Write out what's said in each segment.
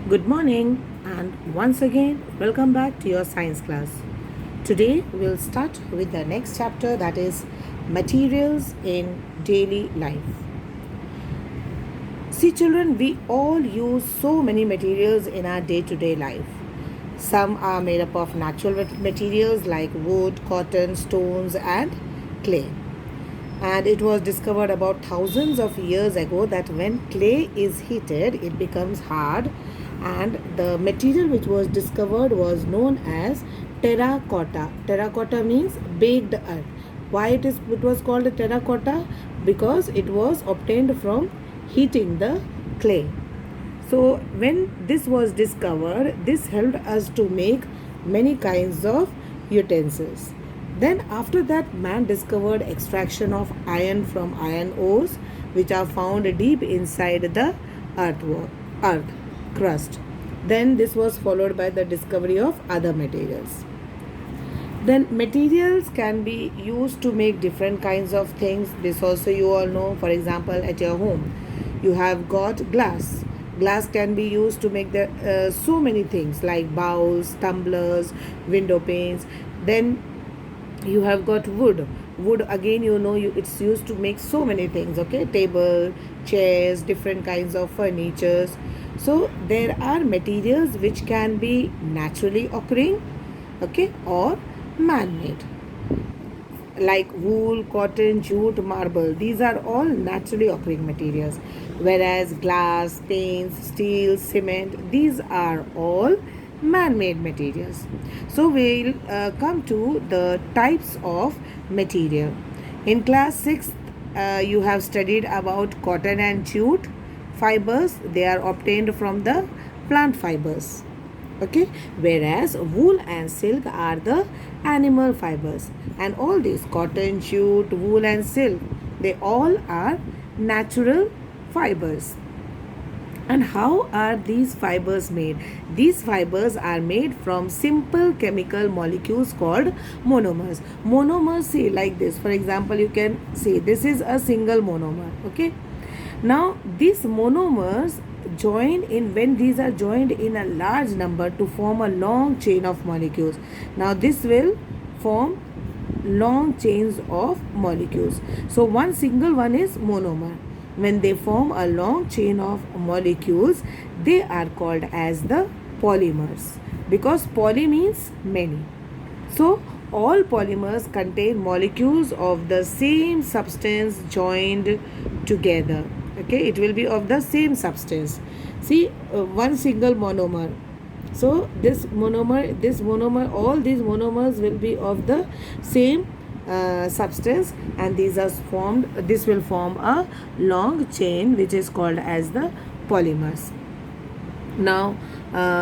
Good morning, and once again, welcome back to your science class. Today, we'll start with the next chapter, that is materials in daily life. See, children, we all use so many materials in our day to day life. Some are made up of natural materials like wood, cotton, stones, and clay. And it was discovered about thousands of years ago that when clay is heated, it becomes hard, and the material which was discovered was known as terracotta. Terracotta means baked earth. Why it was called a terracotta? Because it was obtained from heating the clay. So when this was discovered, this helped us to make many kinds of utensils. Then after that, man discovered extraction of iron from iron ores, which are found deep inside the earth crust. Then this was followed by the discovery of other materials. Then materials can be used to make different kinds of things. This also you all know. For example, at your home, you have got glass. Glass can be used to make so many things like bowls, tumblers, window panes. Then you have got wood again, it's used to make so many things. Okay, table, chairs, different kinds of furnitures. So there are materials which can be naturally occurring, okay, or man-made, like wool, cotton, jute, marble. These are all naturally occurring materials, whereas glass, paints, steel, cement, these are all man-made materials. So we'll come to the types of material. In class 6, you have studied about cotton and jute fibers. They are obtained from the plant fibers, okay, whereas wool and silk are the animal fibers. And all these cotton, jute, wool and silk, they all are natural fibers. And how are these fibers made? These fibers are made from simple chemical molecules called monomers. Monomers, see, like this. For example, you can say this is a single monomer. Okay. Now, these monomers join in when these are joined in a large number to form a long chain of molecules. Now, this will form long chains of molecules. So, one single one is monomer. When they form a long chain of molecules, they are called as the polymers, because poly means many. So all polymers contain molecules of the same substance joined together. Okay, it will be of the same substance. See, one single monomer. So all these monomers will be of the same substance, and this will form a long chain which is called as the polymers. Now,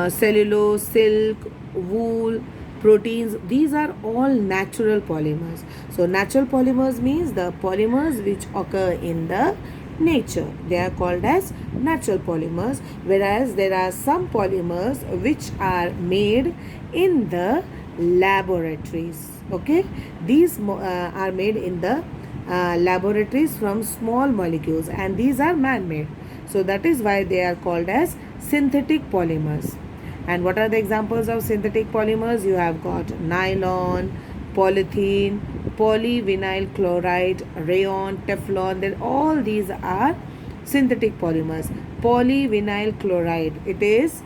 cellulose, silk, wool, proteins, these are all natural polymers. So natural polymers means the polymers which occur in the nature. They are called as natural polymers, whereas there are some polymers which are made in the laboratories. Okay, these are made in the laboratories from small molecules, and these are man-made. So that is why they are called as synthetic polymers. And what are the examples of synthetic polymers? You have got nylon, polythene, polyvinyl chloride, rayon, Teflon. Then all these are synthetic polymers. Polyvinyl chloride, it is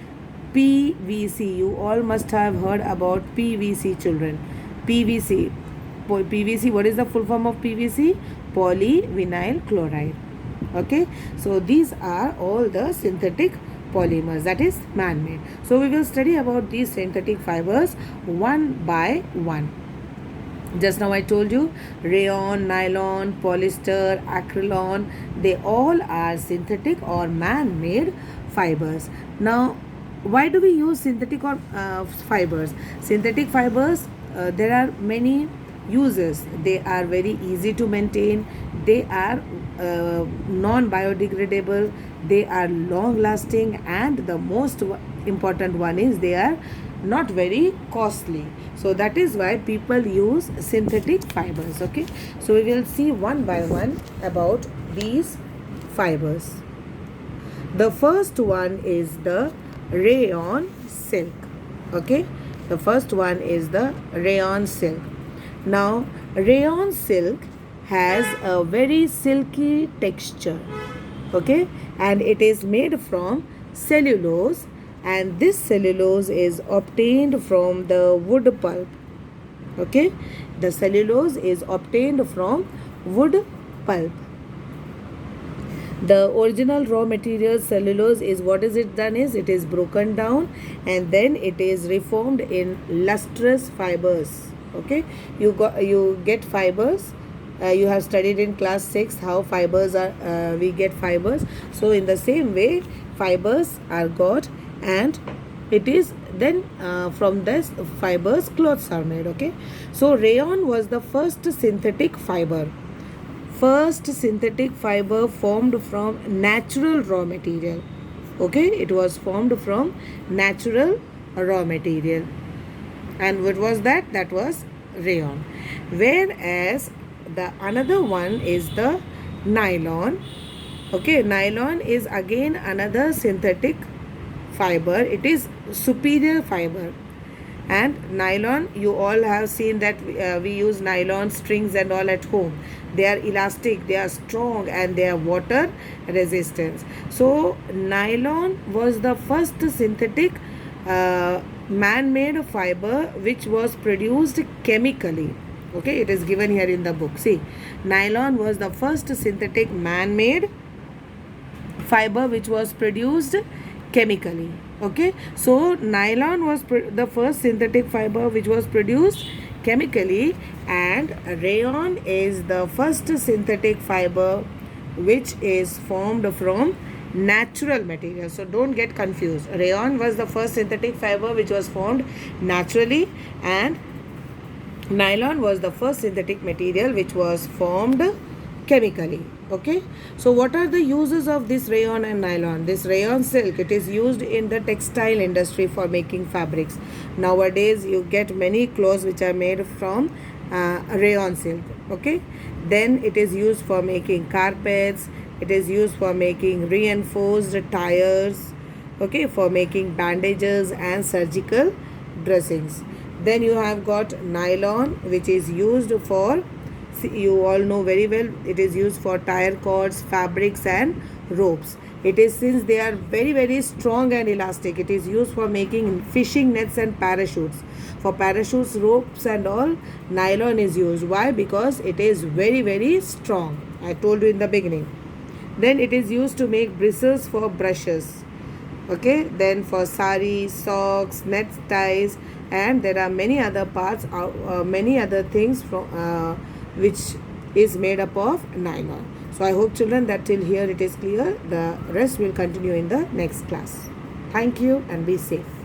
PVC. You all must have heard about PVC, children. PVC. PVC, what is the full form of PVC? Polyvinyl chloride. Okay, so these are all the synthetic polymers, that is man-made. So we will study about these synthetic fibers one by one. Just now I told you, rayon, nylon, polyester, acrylon, they all are synthetic or man-made fibers. Now, why do we use synthetic or fibers? Synthetic fibers, there are many uses. They are very easy to maintain. They are non-biodegradable. They are long-lasting, and the most important one is they are not very costly. So that is why people use synthetic fibers. Okay, so we will see one by one about these fibers. The first one is the rayon silk. Okay, the first one is the rayon silk. Now, rayon silk has a very silky texture. Okay, and it is made from cellulose, and this cellulose is obtained from the wood pulp. Okay, the cellulose is obtained from wood pulp. The original raw material cellulose is, what is it done is, it is broken down and then it is reformed in lustrous fibers. Okay, you get fibers. You have studied in class 6 how fibers are, we get fibers. So in the same way, fibers are got, and it is then from this fibers clothes are made. Okay, so rayon was the first synthetic fiber formed from natural raw material. Okay, it was formed from natural raw material. And what was that? That was rayon. Whereas the another one is the nylon. Okay, nylon is again another synthetic fiber. It is superior fiber. And nylon, you all have seen that we use nylon strings and all at home. They are elastic, they are strong, and they are water resistant. So nylon was the first synthetic man-made fiber which was produced chemically. Okay, it is given here in the book. See, nylon was the first synthetic man-made fiber which was produced chemically. Okay, so nylon was the first synthetic fiber which was produced chemically, and rayon is the first synthetic fiber which is formed from natural material. So don't get confused. Rayon was the first synthetic fiber which was formed naturally, and nylon was the first synthetic material which was formed chemically. Okay, so what are the uses of this rayon and nylon? This rayon silk, it is used in the textile industry for making fabrics. Nowadays you get many clothes which are made from rayon silk. Okay, then it is used for making carpets, it is used for making reinforced tires, okay, for making bandages and surgical dressings. Then you have got nylon, which is used for, you all know very well, it is used for tire cords, fabrics and ropes. It is, since they are very very strong and elastic, it is used for making fishing nets and parachutes. For parachutes, ropes and all, nylon is used. Why? Because it is very very strong. I told you in the beginning. Then it is used to make bristles for brushes. Okay, then for sari, socks, net ties, and there are many other parts, many other things from which is made up of nylon. So I hope children that till here it is clear. The rest will continue in the next class. Thank you and be safe.